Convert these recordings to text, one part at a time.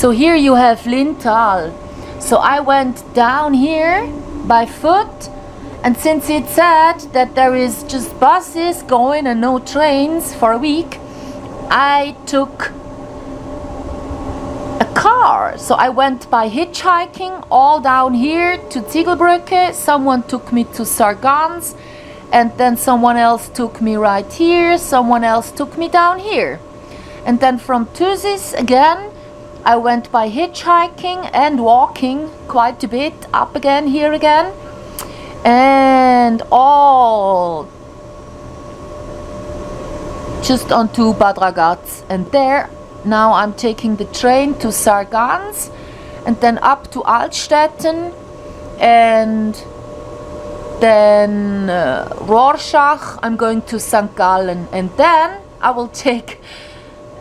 So here you have Lintal. So I went down here by foot, and since it said that there is just buses going and no trains for a week, I took a car. So I went by hitchhiking all down here to Ziegelbrücke. Someone took me to Sargans, and then someone else took me right here. Someone else took me down here. And then from Thusis again, I went by hitchhiking and walking quite a bit up again, here again, and all just onto Bad Ragaz. And there, now I'm taking the train to Sargans and then up to Altstetten and then Rorschach. I'm going to St. Gallen, and then I will take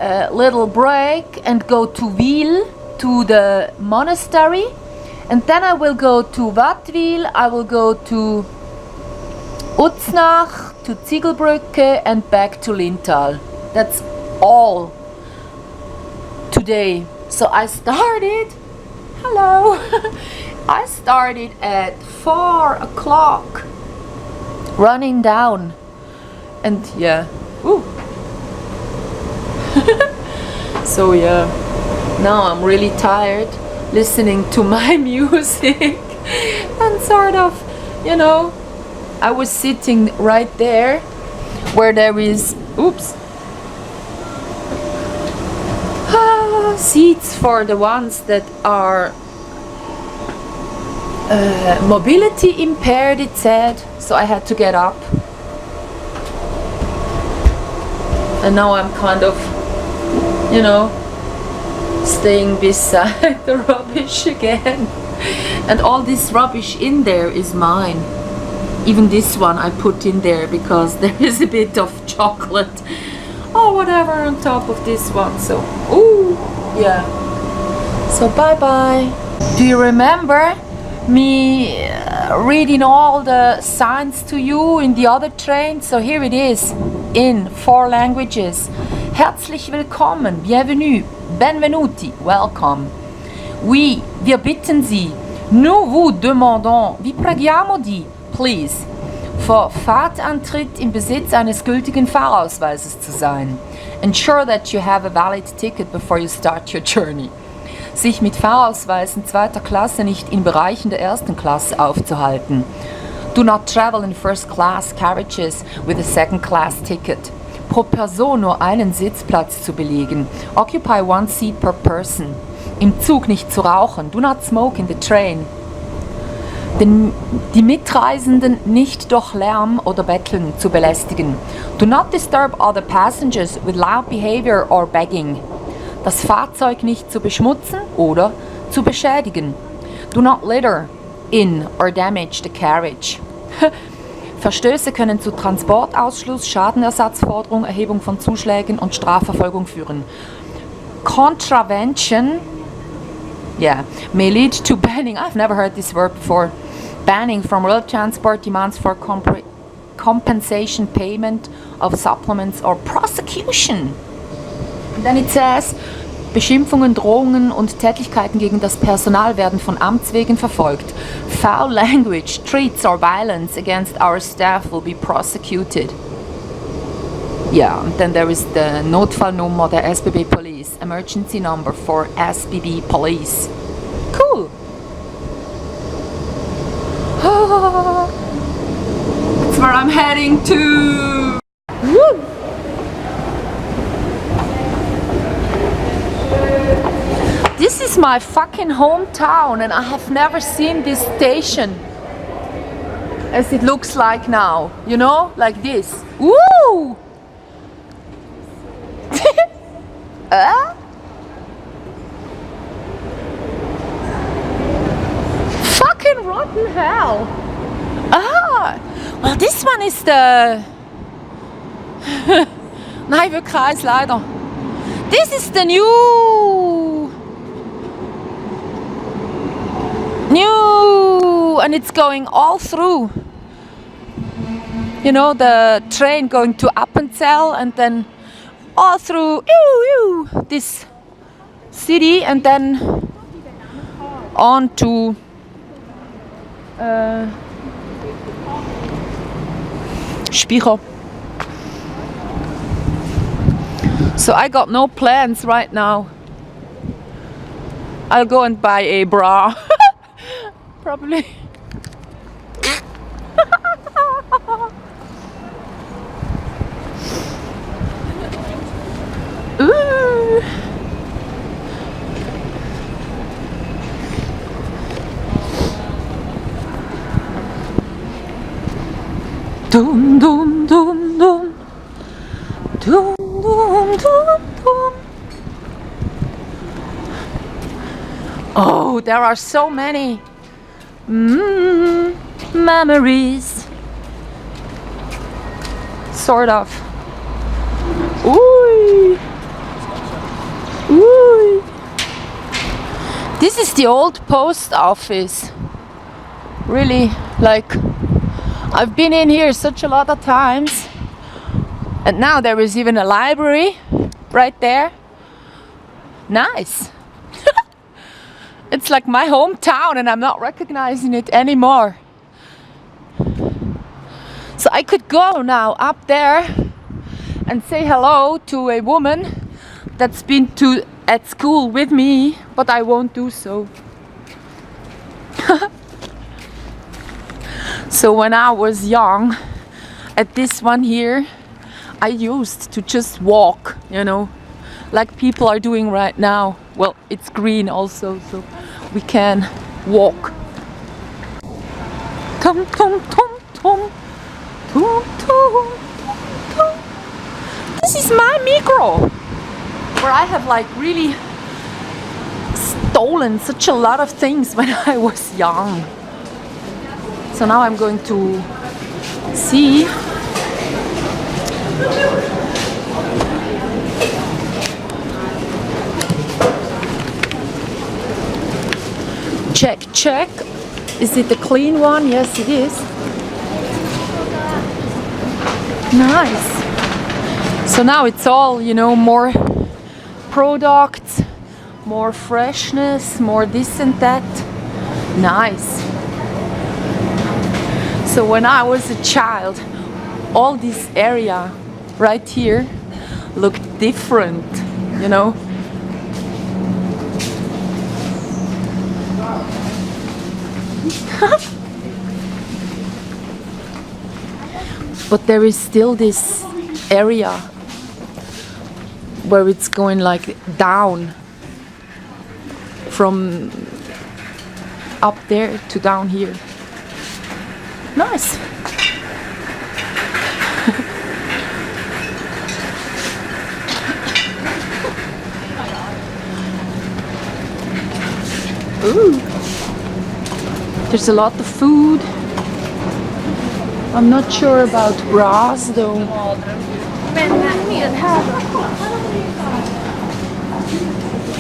a little break and go to Wil, to the monastery, and then I will go to Wattwil, I will go to Uznach, to Ziegelbrücke, and back to Lintal. That's all today. So I started, hello, I started at 4 o'clock running down, and yeah, ooh. So yeah, now I'm really tired listening to my music and sort of, you know, I was sitting right there where there is, oops, seats for the ones that are mobility impaired, it said, so I had to get up. And now I'm kind of, you know, staying beside the rubbish again. And all this rubbish in there is mine. Even this one I put in there because there is a bit of chocolate or whatever on top of this one. So, ooh, yeah. So bye bye. Do you remember me reading all the signs to you in the other train? So here it is in 4 languages. Herzlich willkommen, bienvenue, benvenuti, welcome. Oui, wir bitten Sie, nous vous demandons, vi preghiamo di, please, vor Fahrtantritt im Besitz eines gültigen Fahrausweises zu sein. Ensure that you have a valid ticket before you start your journey. Sich mit Fahrausweisen 2. Klasse nicht in Bereichen der 1. Klasse aufzuhalten. Do not travel in first-class carriages with a second-class ticket. Pro Person nur einen Sitzplatz zu belegen. Occupy 1 seat per person. Im Zug nicht zu rauchen. Do not smoke in the train. Die Mitreisenden nicht durch Lärm oder Betteln zu belästigen. Do not disturb other passengers with loud behavior or begging. Das Fahrzeug nicht zu beschmutzen oder zu beschädigen. Do not litter in or damage the carriage. Verstöße können zu Transportausschluss, Schadenersatzforderung, Erhebung von Zuschlägen und Strafverfolgung führen. Contravention, yeah, may lead to banning, I've never heard this word before, banning from rail transport, demands for compensation, payment of supplements or prosecution. And then it says, Beschimpfungen, Drohungen und Tätlichkeiten gegen das Personal werden von Amts wegen verfolgt. Foul language, threats or violence against our staff will be prosecuted. Yeah, and then there is the Notfallnummer der SBB Police, emergency number for SBB Police. Cool. That's where I'm heading to. Woo! This is my fucking hometown, and I have never seen this station as it looks like now, you know, like this. Woo! Fucking rotten hell. Well, this one is the... Nein, wirklich eins leider. This is the new, and it's going all through. You know, the train going to Appenzell and then all through this city and then on to Spicho. So I got no plans right now. I'll go and buy a bra. Probably. Ooh. Dum dum dum dum. Dum dum dum dum. Oh, there are so many memories. Sort of. Ooh. Ooh. This is the old post office. Really, like, I've been in here such a lot of times. And now there is even a library right there. Nice. It's like my hometown and I'm not recognizing it anymore. So I could go now up there and say hello to a woman that's been at school with me, but I won't do so. So when I was young, at this one here, I used to just walk, you know, like people are doing right now. Well, it's green also, so we can walk. Tum tum tum tum tum tum tum. This is my micro, where I have like really stolen such a lot of things when I was young. So now I'm going to see. Check, check. Is it the clean one? Yes, it is. Nice. So now it's all, you know, more products, more freshness, more this and that. Nice. So when I was a child, all this area right here looked different, you know. But there is still this area where it's going like down from up there to down here. Nice. Ooh. There's a lot of food. I'm not sure about bras though.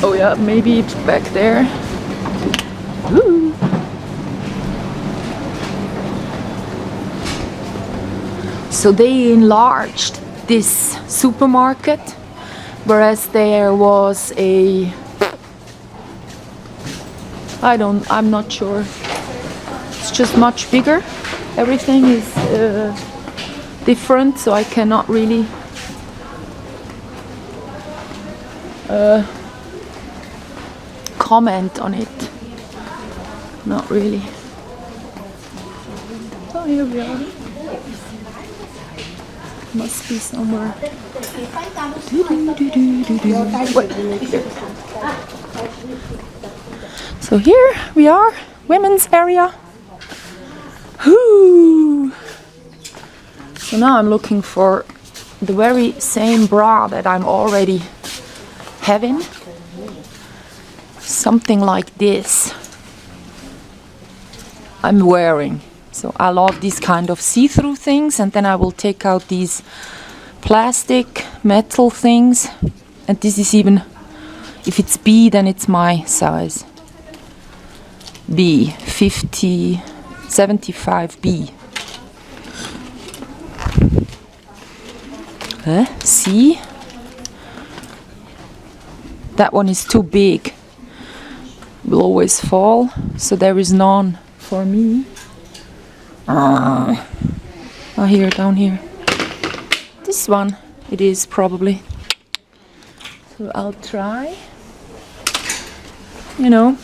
Oh yeah, maybe it's back there. Ooh. So they enlarged this supermarket, whereas there was a, I'm not sure. It's just much bigger. Everything is different, so I cannot really comment on it. Not really. Oh, here we are. Must be somewhere. Wait. So here we are, women's area. Whoo! So now I'm looking for the very same bra that I'm already having. Something like this I'm wearing. So I love these kind of see-through things, and then I will take out these plastic metal things, and this is even, if it's B then it's my size. B, 75B. C, that one is too big. Will always fall, so there is none for me. Oh, here, down here. This one, it is probably. So I'll try. You know,